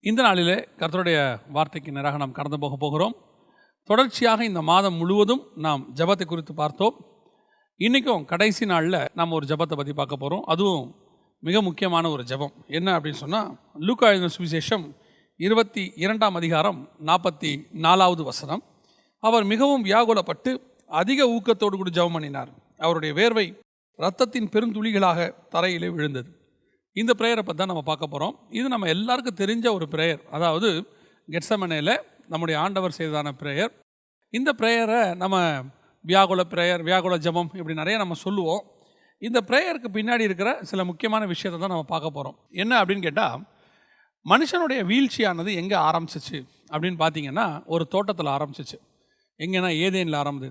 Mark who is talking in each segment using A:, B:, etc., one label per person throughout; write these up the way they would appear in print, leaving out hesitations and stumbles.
A: இந்த நாளிலே கர்த்தருடைய வார்த்தைக்கு நேராக நாம் கடந்து போக போகிறோம். தொடர்ச்சியாக இந்த மாதம் முழுவதும் நாம் ஜெபத்தை குறித்து பார்த்தோம். இன்றைக்கும் கடைசி நாளில் நாம் ஒரு ஜெபத்தை பற்றி பார்க்க போகிறோம். அதுவும் மிக முக்கியமான ஒரு ஜெபம். என்ன அப்படின்னு சொன்னால், லூக்கா எழுதின சுவிசேஷம் 22ஆம் அதிகாரம் 44வது வசனம். அவர் மிகவும் வியாகுலப்பட்டு அதிக ஊக்கத்தோடு கூட ஜெபம் பண்ணினார். அவருடைய வேர்வை இரத்தத்தின் பெருந்துளிகளாக தரையிலே விழுந்தது. இந்த ப்ரேயரை பற்றி தான் நம்ம பார்க்க போகிறோம். இது நம்ம எல்லாருக்கும் தெரிஞ்ச ஒரு ப்ரேயர். அதாவது கெத்செமனேல நம்முடைய ஆண்டவர் செய்ததான ப்ரேயர். இந்த ப்ரேயரை நம்ம வியாகுல ப்ரேயர், வியாகுல ஜெபம் இப்படி நிறைய நம்ம சொல்லுவோம். இந்த ப்ரேயருக்கு பின்னாடி இருக்கிற சில முக்கியமான விஷயத்தை தான் நம்ம பார்க்க போகிறோம். என்ன அப்படின்னு கேட்டால், மனுஷனுடைய வீழ்ச்சியானது எங்கே ஆரம்பிச்சிச்சு அப்படின்னு பார்த்தீங்கன்னா, ஒரு தோட்டத்தில் ஆரம்பிச்சிச்சு. எங்கன்னா ஏதேனில் ஆரம்பிது.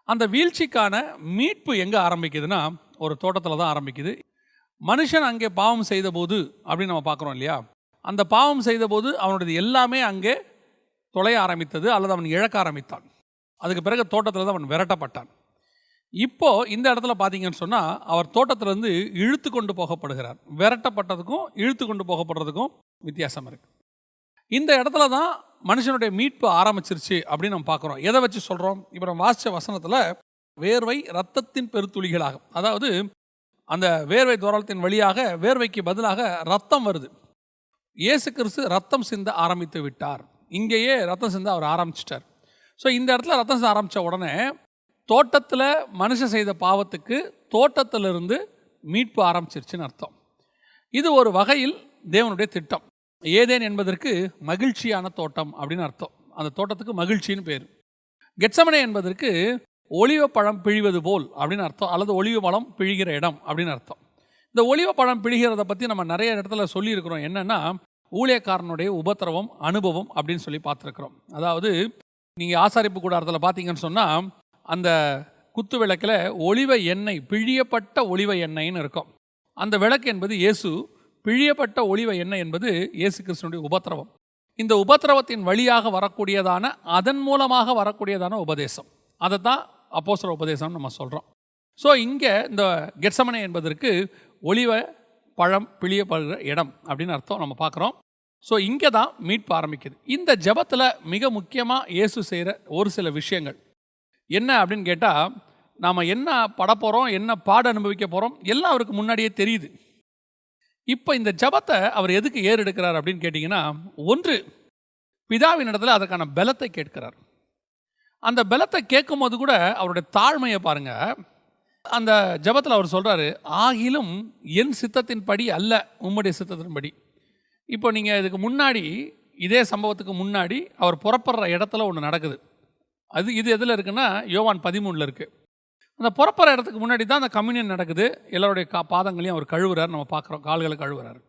A: அந்த வீழ்ச்சிக்கான மீட்பு எங்கே ஆரம்பிக்குதுன்னா, ஒரு தோட்டத்தில் தான் ஆரம்பிக்குது. மனுஷன் அங்கே பாவம் செய்தபோது அப்படின்னு நம்ம பார்க்குறோம் இல்லையா, அந்த பாவம் செய்தபோது அவனுடைய எல்லாமே அங்கே தொலைய ஆரம்பித்தது, அல்லது அவன் இழக்க ஆரம்பித்தான். அதுக்கு பிறகு தோட்டத்தில் தான் அவன் விரட்டப்பட்டான். இப்போது இந்த இடத்துல பார்த்தீங்கன்னு சொன்னால், அவர் தோட்டத்திலேருந்து இழுத்து கொண்டு போகப்படுகிறார். விரட்டப்பட்டதுக்கும் இழுத்து கொண்டு போகப்படுறதுக்கும் வித்தியாசம் இருக்குது. இந்த இடத்துல தான் மனுஷனுடைய மீட்பு ஆரம்பிச்சிருச்சு அப்படின்னு நம்ம பார்க்குறோம். எதை வச்சு சொல்கிறோம்? இப்போ நம்ம வாசித்த வசனத்தில் வேர்வை இரத்தத்தின் பெருத்துளிகளாக, அதாவது அந்த வேர்வை துவாரத்தின் வழியாக வேர்வைக்கு பதிலாக ரத்தம் வருது. இயேசு கிறிஸ்து ரத்தம் சிந்த ஆரம்பித்து விட்டார். இங்கேயே ரத்தம் சிந்த அவர் ஆரம்பிச்சிட்டார். ஸோ இந்த இடத்துல ரத்தம் சிந்த ஆரம்பித்த உடனே தோட்டத்தில் மனுஷன் செய்த பாவத்துக்கு தோட்டத்திலிருந்து மீட்பு ஆரம்பிச்சிருச்சுன்னு அர்த்தம். இது ஒரு வகையில் தேவனுடைய திட்டம். ஏதேன் என்பதற்கு மகிழ்ச்சியான தோட்டம் அப்படின்னு அர்த்தம். அந்த தோட்டத்துக்கு மகிழ்ச்சின்னு பேர். கெத்செமனே என்பதற்கு ஒலிவ பழம் பிழிவது போல் அப்படின்னு அர்த்தம், அல்லது ஒலிவ பழம் பிழிகிற இடம் அப்படின்னு அர்த்தம். இந்த ஒலிவ பழம் பிழிகிறத பற்றி நம்ம நிறைய இடத்துல சொல்லியிருக்கிறோம். என்னென்னா, ஊழியக்காரனுடைய உபத்திரவம் அனுபவம் அப்படின்னு சொல்லி பார்த்துருக்குறோம். அதாவது நீங்கள் ஆசாரிப்பு கூடாரத்தில் பார்த்தீங்கன்னு சொன்னால், அந்த குத்து விளக்கில் ஒலிவ எண்ணெய், பிழியப்பட்ட ஒலிவ எண்ணெய்ன்னு இருக்கும். அந்த விளக்கு என்பது இயேசு, பிழியப்பட்ட ஒலிவ எண்ணெய் என்பது இயேசு கிறிஸ்துனுடைய உபத்திரவம். இந்த உபத்திரவத்தின் வழியாக வரக்கூடியதான, அதன் மூலமாக வரக்கூடியதான உபதேசம், அதை தான் அப்போஸ்தலர் உபதேசம் நம்ம சொல்கிறோம். ஸோ இங்கே இந்த கெத்செமனே என்பதற்கு ஒலிவ பழம் பிழியப்படுகிற இடம் அப்படின்னு அர்த்தம் நம்ம பார்க்குறோம். ஸோ இங்கே தான் மீட்பு ஆரம்பிக்குது. இந்த ஜெபத்தில் மிக முக்கியமாக இயேசு செய்கிற ஒரு சில விஷயங்கள் என்ன அப்படின்னு கேட்டால், நாம் என்ன பட போகிறோம், என்ன பாட அனுபவிக்க போகிறோம் எல்லாம் அவருக்கு முன்னாடியே தெரியுது. இப்போ இந்த ஜெபத்தை அவர் எதுக்கு ஏறெடுக்கிறார் அப்படின்னு கேட்டிங்கன்னா, ஒன்று, பிதாவின் இடத்துல அதற்கான பலத்தை கேட்கிறார். அந்த பலத்தை கேட்கும் போது கூட அவருடைய தாழ்மையை பாருங்க. அந்த ஜெபத்தில் அவர் சொல்கிறாரு, ஆகிலும் என் சித்தத்தின்படி அல்ல, உம்முடைய சித்தத்தின்படி. இப்போ நீங்கள் இதுக்கு முன்னாடி, இதே சம்பவத்துக்கு முன்னாடி அவர் புறப்படுற இடத்துல ஒன்று நடக்குது. இது எதில் இருக்குன்னா, யோவான் 13 இருக்குது. அந்த புறப்படுற இடத்துக்கு முன்னாடி தான் அந்த கம்யூனியன் நடக்குது. எல்லாருடைய பாதங்களையும் அவர் கழுவுறார், நம்ம பார்க்குறோம், கால்களை கழுவுறார்.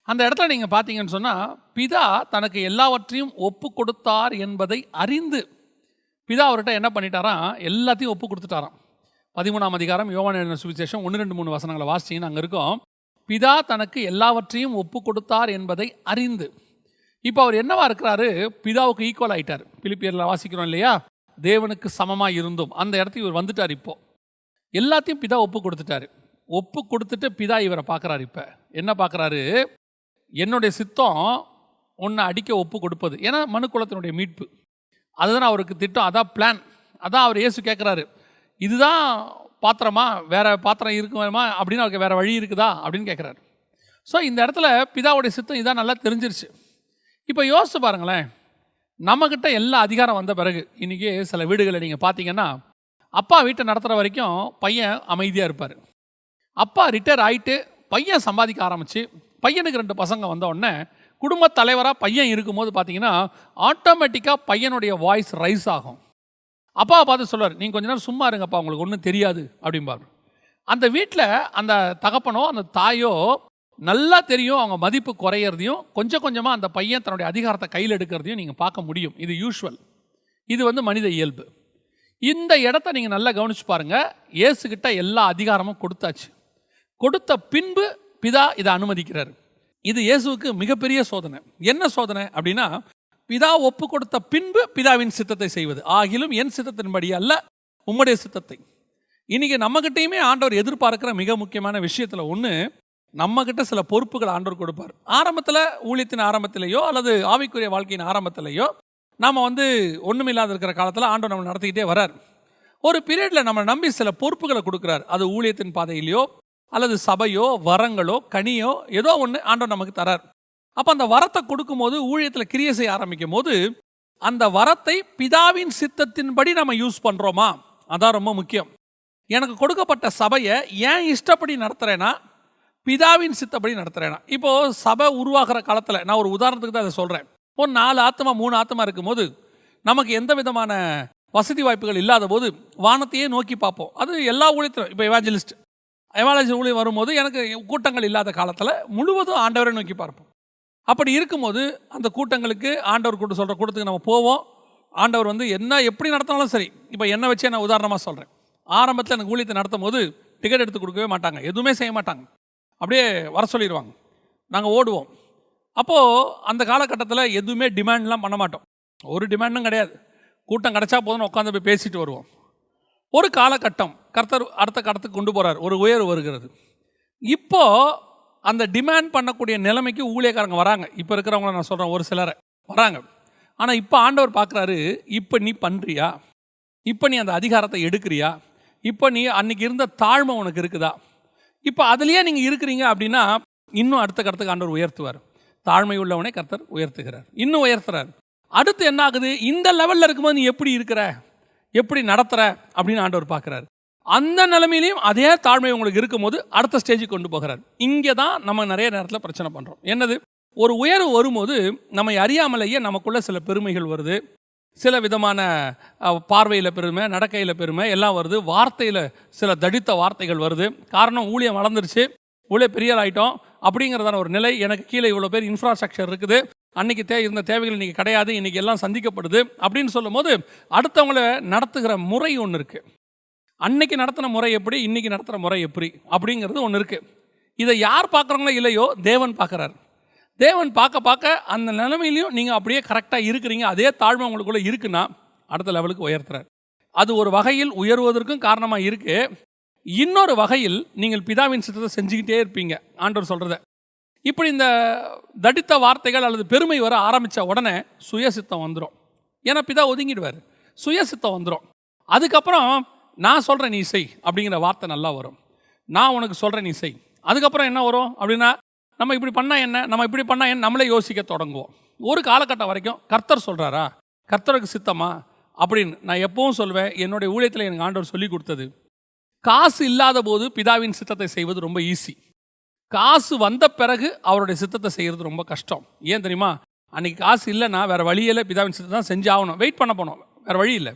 A: அந்த இடத்துல நீங்கள் பார்த்தீங்கன்னு சொன்னால், பிதா தனக்கு எல்லாவற்றையும் ஒப்பு கொடுத்தார் என்பதை அறிந்து பிதா அவர்கிட்ட என்ன பண்ணிட்டாராம், எல்லாத்தையும் ஒப்பு கொடுத்துட்டாராம். 13ஆம் அதிகாரம் யோவான் எழுதின சுவிசேஷம் 1, 2, 3 வசனங்களை வாசிச்சிங்கன்னா அங்கே இருக்கும், பிதா தனக்கு எல்லாவற்றையும் ஒப்பு கொடுத்தார் என்பதை அறிந்து. இப்போ அவர் என்னவா இருக்கிறாரு, பிதாவுக்கு ஈக்குவல் ஆகிட்டார். பிலிப்பியரில் வாசிக்கிறோம் இல்லையா, தேவனுக்கு சமமாக இருந்தும் அந்த இடத்துக்கு இவர் வந்துட்டார். இப்போ எல்லாத்தையும் பிதா ஒப்பு கொடுத்துட்டாரு. ஒப்பு கொடுத்துட்டு பிதா இவரை பார்க்குறாரு. இப்போ என்ன பார்க்குறாரு, என்னுடைய சித்தம் ஒன்றை அடிக்க ஒப்பு கொடுப்பது. ஏன்னா மனுக்குலத்தினுடைய மீட்பு அதுதான் அவருக்கு திட்டம், அதான் பிளான். அதான் அவர் இயேசு கேட்குறாரு, இதுதான் பாத்திரமா, வேறு பாத்திரம் இருக்குமா அப்படின்னு அவருக்கு வேறு வழி இருக்குதா அப்படின்னு கேட்குறாரு. ஸோ இந்த இடத்துல பிதாவுடைய சித்தம் இதான் நல்லா தெரிஞ்சிருச்சு. இப்போ யோசிச்சு பாருங்களேன், நம்மக்கிட்ட எல்லா அதிகாரம் வந்த பிறகு, இன்றைக்கி சில வீடுகளை நீங்கள் பார்த்தீங்கன்னா, அப்பா வீட்டை நடத்துகிற வரைக்கும் பையன் அமைதியாக இருப்பார். அப்பா ரிட்டையர் ஆகிட்டு பையன் சம்பாதிக்க ஆரம்பித்து, பையனுக்கு 2 பசங்க வந்த உடனே, குடும்ப தலைவராக பையன் இருக்கும்போது பார்த்தீங்கன்னா, ஆட்டோமேட்டிக்காக பையனுடைய வாய்ஸ் ரைஸ் ஆகும். அப்பாவை பார்த்து சொல்வார், நீங்கள் கொஞ்ச நேரம் சும்மா இருங்கப்பா, உங்களுக்கு ஒன்றும் தெரியாது அப்படிம்பார். அந்த வீட்டில் அந்த தகப்பனோ அந்த தாயோ நல்லா தெரியும் அவங்க மதிப்பு குறையிறதையும், கொஞ்சம் கொஞ்சமாக அந்த பையன் தன்னுடைய அதிகாரத்தை கையில் எடுக்கிறதையும் நீங்கள் பார்க்க முடியும். இது யூஷுவல், இது மனித இயல்பு. இந்த இடத்த நீங்கள் நல்லா கவனிச்சு பாருங்கள். இயேசுகிட்ட எல்லா அதிகாரமும் கொடுத்தாச்சு. கொடுத்த பின்பு பிதா இதை அனுமதிக்கிறார். இது இயேசுவுக்கு மிகப்பெரிய சோதனை. என்ன சோதனை அப்படின்னா, பிதா ஒப்பு கொடுத்த பின்பு பிதாவின் சித்தத்தை செய்வது. ஆகிலும் என் சித்தத்தின்படி அல்ல, உம்முடைய சித்தத்தை. இன்னைக்கு நம்மகிட்டையுமே ஆண்டவர் எதிர்பார்க்கிற மிக முக்கியமான விஷயத்தில் ஒன்று, நம்மக்கிட்ட சில பொறுப்புகள் ஆண்டவர் கொடுப்பார். ஆரம்பத்தில், ஊழியத்தின் ஆரம்பத்திலேயோ அல்லது ஆவிக்குரிய வாழ்க்கையின் ஆரம்பத்திலேயோ நாம் ஒன்றுமில்லாத இருக்கிற காலத்தில் ஆண்டவர் நம்ம நடத்திக்கிட்டே வரார். ஒரு பீரியடில் நம்ம நம்பி சில பொறுப்புகளை கொடுக்குறார். அது ஊழியத்தின் பாதையிலையோ அல்லது சபையோ வரங்களோ கனியோ ஏதோ ஒன்று ஆண்டவர் நமக்கு தரார். அப்போ அந்த வரத்தை கொடுக்கும்போது, ஊழியத்தில் கிரியை செய்ய ஆரம்பிக்கும் போது, அந்த வரத்தை பிதாவின் சித்தத்தின்படி நம்ம யூஸ் பண்ணுறோமா, அதான் ரொம்ப முக்கியம். எனக்கு கொடுக்கப்பட்ட சபையை ஏன் இஷ்டப்படி நடத்துகிறேன்னா, பிதாவின் சித்தப்படி நடத்துகிறேன்னா. இப்போது சபை உருவாகிற காலத்தில் நான் ஒரு உதாரணத்துக்கு தான் அதை சொல்கிறேன். ஒரு 4 ஆத்மா 3 ஆத்மா இருக்கும்போது நமக்கு எந்த விதமான வசதி வாய்ப்புகள் இல்லாத போது வானத்தையே நோக்கி பார்ப்போம். அது எல்லா ஊழியத்திலும். இப்போ எவாஞ்சலிஸ்ட் ஊழியம் வரும்போது எனக்கு கூட்டங்கள் இல்லாத காலத்தில் முழுவதும் ஆண்டவரை நோக்கி பார்ப்போம். அப்படி இருக்கும்போது அந்த கூட்டங்களுக்கு ஆண்டவர் சொல்கிற கூட்டத்துக்கு நம்ம போவோம். ஆண்டவர் என்ன எப்படி நடத்தினாலும் சரி. இப்போ என்னை வச்சே நான் உதாரணமாக சொல்கிறேன். ஆரம்பத்தில் எனக்கு ஊழியத்தை நடத்தும் போது டிக்கெட் எடுத்து கொடுக்கவே மாட்டாங்க, எதுவுமே செய்ய மாட்டாங்க, அப்படியே வர சொல்லிடுவாங்க. நாங்கள் ஓடுவோம். அப்போது அந்த காலகட்டத்தில் எதுவுமே டிமாண்ட்லாம் பண்ண மாட்டோம். ஒரு டிமாண்டும் கிடையாது. கூட்டம் கிடச்சா போதும்னு உட்காந்து போய் பேசிட்டு வருவோம். ஒரு காலகட்டம் கர்த்தர் அடுத்த கட்டத்துக்கு கொண்டு போகிறார், ஒரு உயர்வு வருகிறது. இப்போது அந்த டிமாண்ட் பண்ணக்கூடிய நிலைமைக்கு ஊழியக்காரங்க வராங்க. இப்போ இருக்கிறவங்கள நான் சொல்கிறேன், ஒரு சிலரை வராங்க. ஆனால் இப்போ ஆண்டவர் பார்க்குறாரு, இப்போ நீ பண்ணுறியா, இப்போ நீ அந்த அதிகாரத்தை எடுக்கிறியா, இப்போ நீ அன்றைக்கி இருந்த தாழ்மை உனக்கு இருக்குதா, இப்போ அதுலேயே நீங்கள் இருக்கிறீங்க அப்படின்னா இன்னும் அடுத்த கட்டத்துக்கு ஆண்டவர் உயர்த்துவார். தாழ்மை உள்ளவனே கர்த்தர் உயர்த்துகிறார், இன்னும் உயர்த்துறார். அடுத்து என்ன ஆகுது, இந்த லெவலில் இருக்கும்போது நீ எப்படி இருக்கிற, எப்படி நடத்துகிற அப்படின்னு ஆண்டவர் பார்க்குறாரு. அந்த நிலைமையிலையும் அதே தாழ்மை உங்களுக்கு இருக்கும்போது அடுத்த ஸ்டேஜுக்கு கொண்டு போகிறார். இங்கே தான் நம்ம நிறைய நேரத்தில் பிரச்சனை பண்ணுறோம். என்னது, ஒரு உயர்வு வரும்போது நம்மை அறியாமலேயே நமக்குள்ள சில பெருமைகள் வருது, சில விதமான பார்வையில் பெருமை, நடக்கையில் பெருமை எல்லாம் வருது, வார்த்தையில் சில தடித்த வார்த்தைகள் வருது. காரணம், ஊழியம் வளர்ந்துருச்சு, ஊழிய பெரிய ஆகிட்டோம் அப்படிங்கிறதான ஒரு நிலை. எனக்கு கீழே இவ்வளோ பேர் இன்ஃப்ராஸ்ட்ரக்சர் இருக்குது, அன்றைக்கி இருந்த தேவைகள் இன்றைக்கி கிடையாது, இன்றைக்கி எல்லாம் சந்திக்கப்படுது அப்படின்னு சொல்லும் போது அடுத்தவங்களை நடத்துகிற முறை ஒன்று இருக்குது. அன்னைக்கு நடத்தின முறை எப்படி, இன்றைக்கி நடத்துகிற முறை எப்படி அப்படிங்கிறது ஒன்று இருக்குது. இதை யார் பார்க்குறாங்களோ இல்லையோ தேவன் பார்க்குறாரு. தேவன் பார்க்க பார்க்க அந்த நிலைமையிலையும் நீங்கள் அப்படியே கரெக்டாக இருக்கிறீங்க, அதே தாழ்மை உங்களுக்குள்ளே இருக்குன்னா அடுத்த லெவலுக்கு உயர்த்துறார். அது ஒரு வகையில் உயர்வதற்கும் காரணமாக இருக்குது. இன்னொரு வகையில் நீங்கள் பிதாவின் சித்தத்தை செஞ்சுக்கிட்டே இருப்பீங்க. ஆண்டவர் சொல்கிறத இப்படி இந்த தடித்த வார்த்தைகள் அல்லது பெருமை வர ஆரம்பித்த உடனே சுயசித்தம் வந்துடும். ஏன்னா பிதா ஒதுங்கிடுவார், சுயசித்தம் வந்துடும். அதுக்கப்புறம் நான் சொல்கிறேன் நீ செய் அப்படிங்கிற வார்த்தை நல்லா வரும். நான் உனக்கு சொல்கிறேன் நீ செய். அதுக்கப்புறம் என்ன வரும் அப்படின்னா, நம்ம இப்படி பண்ணால் என்ன, நம்ம இப்படி பண்ணால் என்ன, நம்மளே யோசிக்க தொடங்குவோம். ஒரு காலகட்டம் வரைக்கும் கர்த்தர் சொல்கிறாரா, கர்த்தருக்கு சித்தமா அப்படின்னு நான் எப்பவும் சொல்வேன். என்னுடைய ஊழியத்தில் எனக்கு ஆண்டவர் சொல்லி கொடுத்தது, காசு இல்லாத போது பிதாவின் சித்தத்தை செய்வது ரொம்ப ஈஸி. காசு வந்த பிறகு அவருடைய சித்தத்தை செய்கிறது ரொம்ப கஷ்டம். ஏன் தெரியுமா, அன்றைக்கி காசு இல்லைன்னா வேறு வழியில் பிதாவின் சித்தத்தை தான் செஞ்சாகணும், வெயிட் பண்ண போனோம், வேறு வழி இல்லை.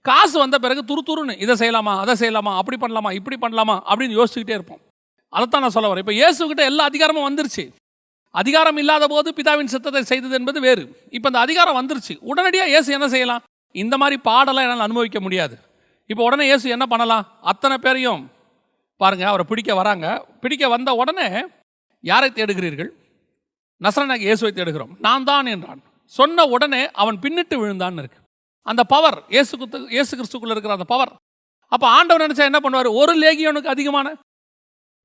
A: காசு வந்த பிறகு துருன்னு இதை செய்யலாமா, அதை செய்யலாமா, அப்படி பண்ணலாமா, இப்படி பண்ணலாமா அப்படின்னு யோசிச்சுக்கிட்டே இருப்போம். அதைத்தான் நான் சொல்ல வரேன். இப்போ இயேசுகிட்ட எல்லா அதிகாரமும் வந்துருச்சு. அதிகாரம் இல்லாத போது பிதாவின் சித்தத்தை செய்தது என்பது வேறு. இப்போ அந்த அதிகாரம் வந்துருச்சு. உடனடியாக இயேசு என்ன செய்யலாம், இந்த மாதிரி பாடலாம் என்னால் அனுபவிக்க முடியாது. இப்போ உடனே இயேசு என்ன பண்ணலாம், அத்தனை பேரையும் பாருங்கள் அவரை பிடிக்க வராங்க. பிடிக்க வந்த உடனே யாரை தேடுகிறீர்கள், நசரேயனாகிய இயேசுவை தேடுகிறோம், நான் தான் என்றான். சொன்ன உடனே அவன் பின்னிட்டு விழுந்தான்னு இருக்கு. அந்த பவர் இயேசு கிறிஸ்துக்குள்ள இருக்கிற அந்த பவர். அப்போ ஆண்டவர் நினைச்சா என்ன பண்ணுவார், ஒரு லேகியோனுக்கு அதிகமான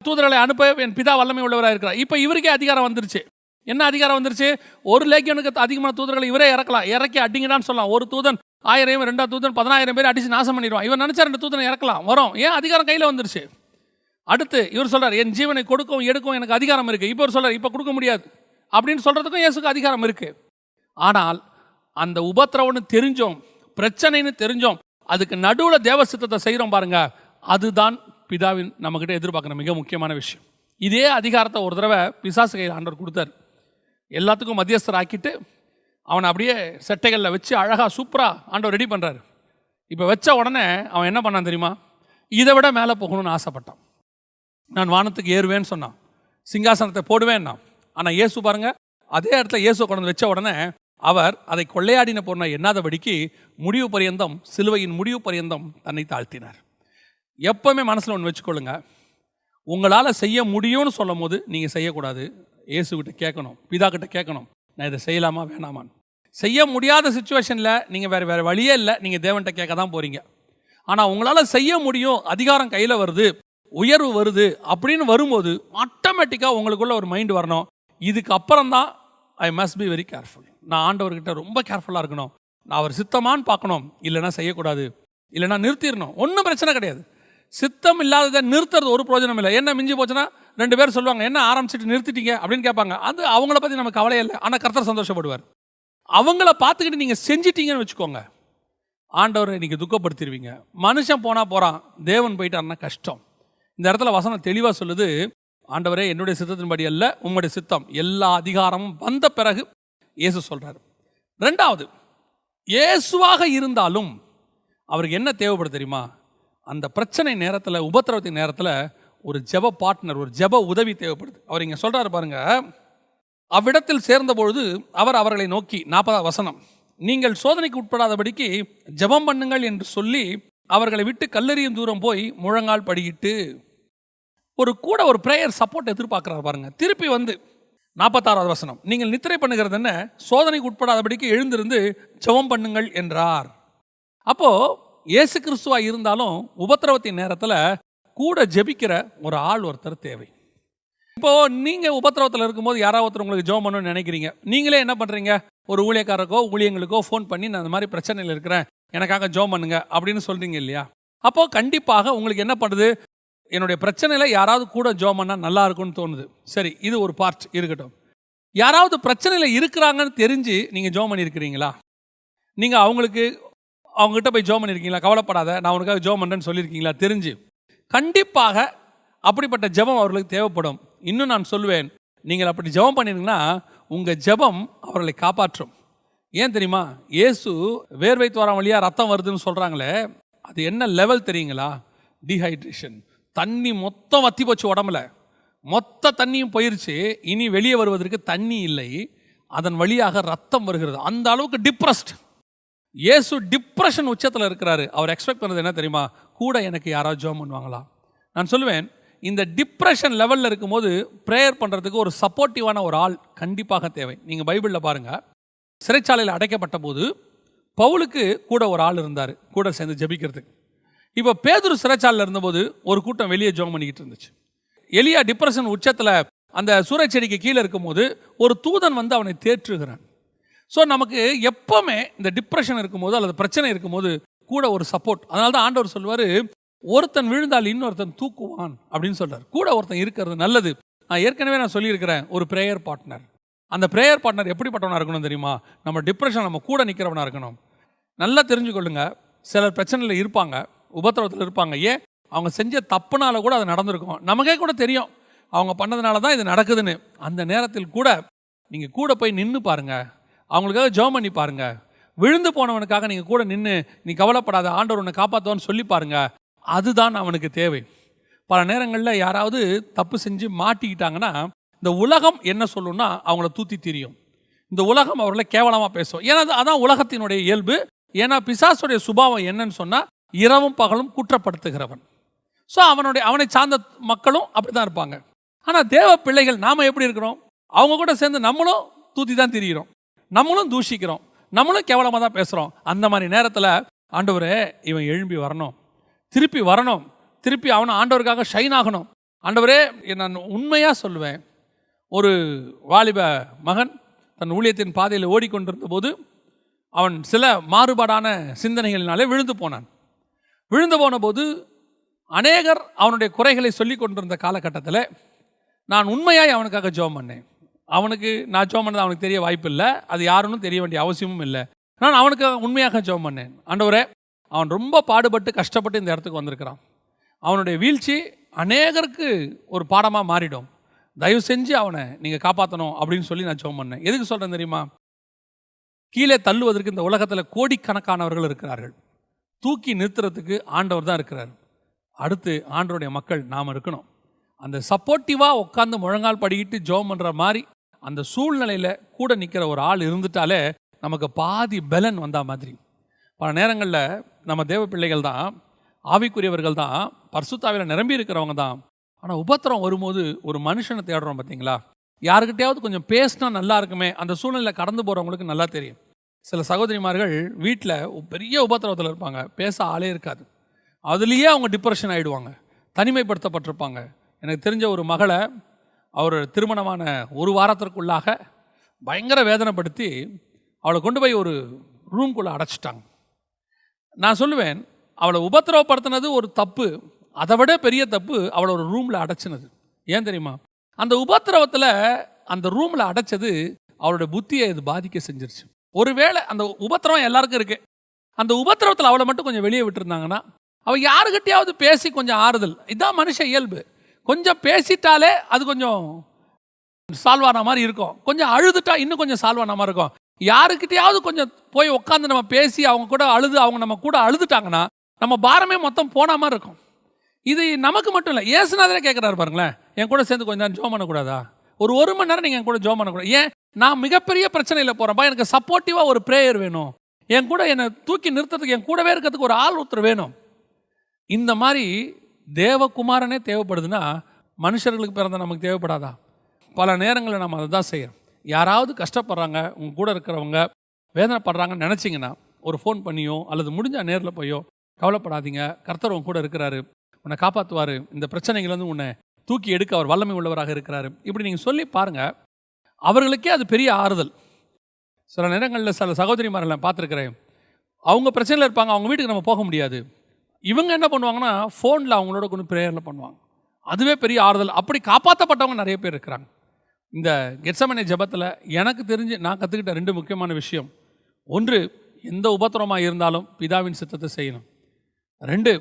A: தூதர்களை அனுப்ப என் பிதா வல்லமை உள்ளவராக இருக்கிறார். இப்போ இவருக்கே அதிகாரம் வந்துருச்சு. என்ன அதிகாரம் வந்துருச்சு, ஒரு லேகியோனுக்கு அதிகமான தூதர்களை இவரே இறக்கலாம், இறக்கி அடிங்கடான்னு சொல்லலாம். ஒரு தூதன் 1000, 2 தூதன் 10000 பேர் அடிச்சு நாசம் பண்ணிடுவான். இவர் நினைச்சா 2 தூதனை இறக்கலாம், வரும். ஏன், அதிகாரம் கையில் வந்துருச்சு. அடுத்து இவர் சொல்றார், என் ஜீவனை கொடுக்கவும் எடுக்கவும் எனக்கு அதிகாரம் இருக்கு. இப்போ இவர் சொல்றார், இப்போ கொடுக்க முடியாது அப்படின்னு சொல்றதுக்கும் இயேசுக்கு அதிகாரம் இருக்கு. ஆனால் அந்த உபத்திரவன்னு தெரிஞ்சோம், பிரச்சனைன்னு தெரிஞ்சோம், அதுக்கு நடுவில் தேவ சித்தத்தை செய்கிறோம் பாருங்க, அதுதான் பிதாவின் நம்மகிட்ட எதிர்பார்க்குற மிக முக்கியமான விஷயம். இதே அதிகாரத்தை ஒரு தடவை பிசாசு கையில் ஆண்டவர் கொடுத்தார். எல்லாத்துக்கும் மத்தியஸ்தர் ஆக்கிட்டு அவனை அப்படியே செட்டைகளில் வச்சு அழகாக சூப்பராக ஆண்டவர் ரெடி பண்ணுறாரு. இப்போ வச்ச உடனே அவன் என்ன பண்ணான் தெரியுமா, இதை விட மேலே போகணும்னு ஆசைப்பட்டான். நான் வானத்துக்கு ஏறுவேன்னு சொன்னான், சிங்காசனத்தை போடுவேன்னா. ஆனால் இயேசு பாருங்க, அதே இடத்துல இயேசு கொண்டு வச்ச உடனே அவர் அதை கொள்ளையாடின பொண்ணை எண்ணாதபடிக்கு முடிவு பரியந்தம், சிலுவையின் முடிவு பரியந்தம் தன்னை தாழ்த்தினார். எப்பவுமே மனசில் ஒன்று வச்சுக்கொள்ளுங்க, உங்களால் செய்ய முடியும்னு சொல்லும் போது நீங்கள் செய்யக்கூடாது, இயேசுகிட்ட கேட்கணும், பிதா கிட்ட கேட்கணும், நான் இதை செய்யலாமா வேணாமான்னு. செய்ய முடியாத சுச்சுவேஷனில் நீங்கள் வேறு வழியே இல்லை, நீங்கள் தேவன்கிட்ட கேட்க தான் போகிறீங்க. ஆனால் உங்களால் செய்ய முடியும், அதிகாரம் கையில் வருது, உயர்வு வருது அப்படின்னு வரும்போது ஆட்டோமேட்டிக்காக உங்களுக்குள்ள ஒரு மைண்ட் வரணும், இதுக்கு அப்புறம் தான் I must be very careful. நான் ஆண்டவர்கிட்ட ரொம்ப கேர்ஃபுல்லாக இருக்கணும், நான் அவர் சித்தமான்னு பார்க்கணும், இல்லைன்னா செய்யக்கூடாது, இல்லைன்னா நிறுத்திடணும். ஒன்றும் பிரச்சனை கிடையாது. சித்தம் இல்லாததை நிறுத்துறது ஒரு பிரயோஜனம் இல்லை. என்ன மிஞ்சி போச்சுன்னா 2 பேர் சொல்லுவாங்க, என்ன ஆரம்பிச்சுட்டு நிறுத்திட்டீங்க அப்படின்னு கேட்பாங்க. அது அவங்கள பற்றி நமக்கு கவலையே இல்லை, ஆனால் கர்த்தர் சந்தோஷப்படுவார். அவங்கள பார்த்துக்கிட்டு நீங்கள் செஞ்சிட்டீங்கன்னு வச்சுக்கோங்க, ஆண்டவரை நீங்கள் துக்கப்படுத்திடுவீங்க. மனுஷன் போனால் போகிறான், தேவன் போயிட்டாருன்னா கஷ்டம். இந்த இடத்துல வசனம் தெளிவாக சொல்லுது, ஆண்டவரே என்னுடைய சித்தத்தின்படி அல்ல உங்களுடைய சித்தம். எல்லா அதிகாரமும் வந்த பிறகு இயேசு சொல்கிறார். 2வது, இயேசுவாக இருந்தாலும் அவருக்கு என்ன தேவைப்படுது தெரியுமா? அந்த பிரச்சனை நேரத்தில், உபத்திரவத்தின் நேரத்தில் ஒரு ஜெப பார்ட்னர், ஒரு ஜெப உதவி தேவைப்படுது. அவர் இங்கே சொல்கிறாரு பாருங்க, அவ்விடத்தில் சேர்ந்தபொழுது அவர் அவர்களை நோக்கி, 40வது வசனம், நீங்கள் சோதனைக்கு உட்படாதபடிக்கு ஜெபம் பண்ணுங்கள் என்று சொல்லி அவர்களை விட்டு கல்லெறியும் தூரம் போய் முழங்கால் படியிட்டு, ஒரு பிரேயர் சப்போர்ட் எதிர்பார்க்குறாரு பாருங்க. திருப்பி வந்து 46வது வசனம், நீங்கள் நித்திரை பண்ணுகிறது என்ன, சோதனைக்கு உட்படாதபடிக்கு எழுந்திருந்து ஜெபம் பண்ணுங்கள் என்றார். அப்போ இயேசு கிறிஸ்துவா இருந்தாலும் உபத்திரவத்தின் நேரத்தில் கூட ஜெபிக்கிற ஒரு ஆள் ஒருத்தர் தேவை. இப்போ நீங்க உபத்திரவத்தில் இருக்கும்போது யாராவது ஒருத்தர் உங்களுக்கு ஜெபம் பண்ணணும்னு நினைக்கிறீங்க, நீங்களே என்ன பண்றீங்க, ஒரு ஊழியக்காரருக்கோ ஊழியங்களுக்கோ ஃபோன் பண்ணி நான் அந்த மாதிரி பிரச்சனையில் இருக்கிறேன், எனக்காக ஜெபம் பண்ணுங்க அப்படின்னு சொல்றீங்க இல்லையா? அப்போ கண்டிப்பாக உங்களுக்கு என்ன பண்ணுது, என்னுடைய பிரச்சனையில யாராவது கூட ஜெபம் பண்ணா நல்லா இருக்கும்னு தோணுது. சரி, இது ஒரு பார்ட் இருக்கட்டும். யாராவது பிரச்சனையில இருக்கிறாங்கன்னு தெரிஞ்சு நீங்க ஜெபம் பண்ணியிருக்கிறீங்களா? நீங்க அவங்ககிட்ட போய் ஜெபம் பண்ணியிருக்கீங்களா? கவலைப்படாத, நான் உனக்காக ஜெபம் பண்ணுறேன்னு சொல்லியிருக்கீங்களா? தெரிஞ்சு கண்டிப்பாக அப்படிப்பட்ட ஜெபம் அவர்களுக்கு தேவைப்படும். இன்னும் நான் சொல்வேன், நீங்கள் அப்படி ஜெபம் பண்ணிருங்கன்னா உங்கள் ஜெபம் அவர்களை காப்பாற்றும். ஏன் தெரியுமா? இயேசு வேர்வை துவாரம் வழியாக ரத்தம் வருதுன்னு சொல்கிறாங்களே, அது என்ன லெவல் தெரியுங்களா? டீஹைட்ரேஷன். தண்ணி மொத்தம் வத்தி போச்சு, உடம்புல மொத்த தண்ணியும் போயிருச்சு, இனி வெளியே வருவதற்கு தண்ணி இல்லை, அதன் வழியாக ரத்தம் வருகிறது. அந்த அளவுக்கு டிப்ரெஸ்ட். இயேசு டிப்ரெஷன் உச்சத்தில் இருக்கிறாரு. அவர் எக்ஸ்பெக்ட் பண்ணது என்ன தெரியுமா? கூட எனக்கு யாராவது ஜெபம் பண்ணுவாங்களா? நான் சொல்லுவேன், இந்த டிப்ரெஷன் லெவலில் இருக்கும்போது ப்ரேயர் பண்ணுறதுக்கு ஒரு சப்போர்ட்டிவான ஒரு ஆள் கண்டிப்பாக தேவை. நீங்கள் பைபிளில் பாருங்கள், சிறைச்சாலையில் அடைக்கப்பட்ட போது பவுலுக்கு கூட ஒரு ஆள் இருந்தார், கூட சேர்ந்து ஜெபிக்கிறதுக்கு. இப்போ பேதுரு சிறைச்சாலையில் இருந்தபோது ஒரு கூட்டம் வெளியே ஜெபம் பண்ணிக்கிட்டு இருந்துச்சு. எலியா டிப்ரெஷன் உச்சத்தில் அந்த சூறைச்செடிக்கு கீழே இருக்கும்போது ஒரு தூதன் வந்து அவனை தேற்றுகிறான். ஸோ நமக்கு எப்போவுமே இந்த டிப்ரெஷன் இருக்கும்போது அல்லது பிரச்சனை இருக்கும்போது கூட ஒரு சப்போர்ட். அதனால தான் ஆண்டவர் சொல்வார், ஒருத்தன் விழுந்தால் இன்னொருத்தன் தூக்குவான் அப்படின்னு சொல்கிறார். கூட ஒருத்தன் இருக்கிறது நல்லது. நான் ஏற்கனவே சொல்லியிருக்கிறேன், ஒரு ப்ரேயர் பார்ட்னர். அந்த ப்ரேயர் பார்ட்னர் எப்படிப்பட்டவனாக இருக்கணும் தெரியுமா? நம்ம டிப்ரெஷன் நம்ம கூட நிற்கிறவனாக இருக்கணும். நல்லா தெரிஞ்சுக்கொள்ளுங்க, சிலர் பிரச்சனையில் இருப்பாங்க, உபத்திரவத்தில் இருப்பாங்க. ஏன்? அவங்க செஞ்ச தப்புனால கூட அது நடந்திருக்கும். நமக்கே கூட தெரியும் அவங்க பண்ணதுனால தான் இது நடக்குதுன்னு. அந்த நேரத்தில் கூட நீங்கள் கூட போய் நின்று பாருங்கள், அவங்களுக்காக ஜெபம் பண்ணி பாருங்க. விழுந்து போனவனுக்காக நீங்கள் கூட நின்று, நீ கவலைப்படாத, ஆண்டவர் உன்னை காப்பாற்றுவான்னு சொல்லி பாருங்க. அதுதான் அவனுக்கு தேவை. பல நேரங்களில் யாராவது தப்பு செஞ்சு மாட்டிக்கிட்டாங்கன்னா இந்த உலகம் என்ன சொல்லுன்னா அவங்கள தூத்தி திரியும். இந்த உலகம் அவர்களை கேவலமாக பேசும். ஏன்னா அதான் உலகத்தினுடைய இயல்பு. ஏன்னா பிசாசுடைய சுபாவம் என்னன்னு சொன்னால் இரவும் பகலும் குற்றப்படுத்துகிறவன். ஸோ அவனை சார்ந்த மக்களும் அப்படி தான் இருப்பாங்க. ஆனால் தேவ பிள்ளைகள் நாம் எப்படி இருக்கிறோம்? அவங்க கூட சேர்ந்து நம்மளும் தூத்தி தான் திரிகிறோம், நம்மளும் தூஷிக்கிறோம், நம்மளும் கேவலமாக தான் பேசுகிறோம். அந்த மாதிரி நேரத்தில் ஆண்டவரே இவன் எழும்பி வரணும், திருப்பி வரணும், திருப்பி அவனை ஆண்டவருக்காக ஷைன் ஆகணும். ஆண்டவரே, நான் உண்மையாக சொல்லுவேன், ஒரு வாலிப மகன் தன் ஊழியத்தின் பாதையில் ஓடிக்கொண்டிருந்த போது அவன் சில மாறுபாடான சிந்தனைகளினாலே விழுந்து போனான். விழுந்து போன போது அநேகர் அவனுடைய குறைகளை சொல்லி கொண்டிருந்த காலகட்டத்தில் நான் உண்மையாய் அவனுக்காக ஜெபம் பண்ணேன். அவனுக்கு நான் ஜெபம் பண்ணது அவனுக்கு தெரிய வாய்ப்பு இல்லை, அது யாருன்னு தெரிய வேண்டிய அவசியமும் இல்லை. நான் அவனுக்காக உண்மையாக ஜெபம் பண்ணேன். ஆண்டவரே, அவன் ரொம்ப பாடுபட்டு கஷ்டப்பட்டு இந்த இடத்துக்கு வந்திருக்கிறான், அவனுடைய வீழ்ச்சி அநேகருக்கு ஒரு பாடமாக மாறிடும், தயவு செஞ்சு அவனை நீங்கள் காப்பாற்றணும் அப்படின்னு சொல்லி நான் ஜெபம் பண்ணேன். எதுக்கு சொல்கிறேன் தெரியுமா? கீழே தள்ளுவதற்கு இந்த உலகத்தில் கோடிக்கணக்கானவர்கள் இருக்கிறார்கள், தூக்கி நிறுத்துறதுக்கு ஆண்டவர் தான் இருக்கிறார். அடுத்து ஆண்டவருடைய மக்கள் நாம் இருக்கணும். அந்த சப்போர்ட்டிவாக உட்காந்து முழங்கால் படிக்கிட்டு ஜெபம் பண்ணுற மாதிரி அந்த சூழ்நிலையில் கூட நிற்கிற ஒரு ஆள் இருந்துட்டாலே நமக்கு பாதி பலன் வந்தா மாதிரி. பல நேரங்களில் நம்ம தேவ பிள்ளைகள் தான், ஆவிக்குரியவர்கள் தான், பரிசுத்தாவியில் நிரம்பி இருக்கிறவங்க தான். ஆனால் உபத்திரம் வரும்போது ஒரு மனுஷனை தேடுறோம் பார்த்தீங்களா? யாருக்கிட்டையாவது கொஞ்சம் பேசினா நல்லா இருக்குமே, அந்த சூழ்நிலையில் கடந்து போகிறவங்களுக்கு நல்லா தெரியும். சில சகோதரிமார்கள் வீட்டில் பெரிய உபத்திரவத்தில் இருப்பாங்க, பேச ஆளே இருக்காது, அதுலேயே அவங்க டிப்ரெஷன் ஆகிடுவாங்க. தனிமைப்படுத்தப்பட்டிருப்பாங்க. எனக்கு தெரிஞ்ச ஒரு மகளை அவர் திருமணமான ஒரு வாரத்திற்குள்ளாக பயங்கர வேதனைப்படுத்தி அவளை கொண்டு போய் ஒரு ரூம்குள்ளே அடைச்சிட்டாங்க. நான் சொல்லுவேன், அவளை உபத்திரவப்படுத்தினது ஒரு தப்பு, அதை விட பெரிய தப்பு அவளை ஒரு ரூமில் அடைச்சினது. ஏன் தெரியுமா? அந்த உபத்திரவத்தில் அந்த ரூமில் அடைச்சது அவளுடைய புத்தியை இது பாதிக்க செஞ்சிருச்சு. ஒருவேளை அந்த உபத்திரவம் எல்லாருக்கும் இருக்கு, அந்த உபத்திரவத்தில் அவளை மட்டும் கொஞ்சம் வெளியே விட்டுருந்தாங்கன்னா அவள் யாருக்கிட்டையாவது பேசி கொஞ்சம் ஆறுதல், இதுதான் மனுஷ இயல்பு. கொஞ்சம் பேசிட்டாலே அது கொஞ்சம் சால்வ் ஆன மாதிரி இருக்கும், கொஞ்சம் அழுதுட்டா இன்னும் கொஞ்சம் சால்வ் ஆன மாதிரி இருக்கும். யாருக்கிட்டையாவது கொஞ்சம் போய் உட்காந்து நம்ம பேசி அவங்க கூட அழுது அவங்க நம்ம கூட அழுதுட்டாங்கன்னா நம்ம பாரமே மொத்தம் போன மாதிரி இருக்கும். இது நமக்கு மட்டும் இல்லை, ஏசுநாதரே கேட்குறாரு பாருங்களேன், என் கூட சேர்ந்து கொஞ்சம் நேரம் ஜோம் பண்ணக்கூடாதா? ஒரு மணி நேரம் நீங்கள் என் கூட ஜோம் பண்ணக்கூடாது. ஏன்? நான் மிகப்பெரிய பிரச்சனையில் போகிறேன்ப்பா, எனக்கு சப்போர்ட்டிவாக ஒரு ப்ரேயர் வேணும், என் கூட என்னை தூக்கி நிறுத்துறதுக்கு என் கூடவே இருக்கிறதுக்கு ஒரு ஆள் ஒருத்தர் வேணும். இந்த மாதிரி தேவகுமாரனே தேவைப்படுதுன்னா மனுஷர்களுக்கு பிறந்த நமக்கு தேவைப்படாதா? பல நேரங்களில் நம்ம அதை தான் செய்கிறோம். யாராவது கஷ்டப்படுறாங்க, உங்கள் கூட இருக்கிறவங்க வேதனைப்படுறாங்கன்னு நினச்சிங்கன்னா ஒரு ஃபோன் பண்ணியோ அல்லது முடிஞ்சால் நேரில் போயோ, கவலைப்படாதீங்க, கர்த்தர் உன் கூட இருக்கிறாரு, உன்னை காப்பாற்றுவார், இந்த பிரச்சனைகள்லேருந்து உன்னை தூக்கி எடுக்க அவர் வல்லமை உள்ளவராக இருக்கிறாரு, இப்படி நீங்கள் சொல்லி பாருங்கள். அவர்களுக்கே அது பெரிய ஆறுதல். சில நேரங்களில் சில சகோதரிமாரை பார்த்துருக்கிறேன், அவங்க பிரச்சனையில் இருப்பாங்க, அவங்க வீட்டுக்கு நம்ம போக முடியாது. இவங்க என்ன பண்ணுவாங்கன்னா ஃபோனில் அவங்களோட கொண்டு ப்ரேயரில் பண்ணுவாங்க, அதுவே பெரிய ஆறுதல். அப்படி காப்பாற்றப்பட்டவங்க நிறைய பேர் இருக்கிறாங்க. இந்த கெத்செமனே ஜெபத்தில் எனக்கு தெரிஞ்சு நான் கற்றுக்கிட்ட 2 முக்கியமான விஷயம். 1, எந்த உபத்திரவமாக இருந்தாலும் பிதாவின் சித்தத்தை செய்யணும். 2,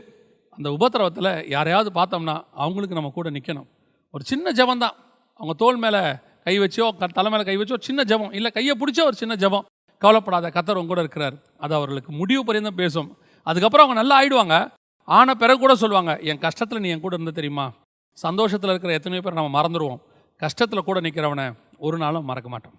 A: அந்த உபத்திரவத்தில் யாரையாவது பார்த்தோம்னா அவங்களுக்கு நம்ம கூட நிற்கணும். ஒரு சின்ன ஜெபம் தான், அவங்க தோள் மேலே கை வச்சோ தலை மேலே கை வச்சோ சின்ன ஜெபம், இல்லை கையை பிடிச்சோ ஒரு சின்ன ஜெபம், கவலைப்படாத கர்த்தர் உங்க கூட இருக்கிறார், அது அவர்களுக்கு முடிவு பரியந்தம் பேசும். அதுக்கப்புறம் அவங்க நல்லா ஆயிடுவாங்க. ஆன பிறகு கூட சொல்லுவாங்க, என் கஷ்டத்தில் நீ என் கூட இருந்த தெரியுமா? சந்தோஷத்தில் இருக்கிற எத்தனையோ பேர் நம்ம மறந்துடுவோம், கஷ்டத்தில் கூட நிற்கிறவனை ஒரு நாளும் மறக்க மாட்டோம்.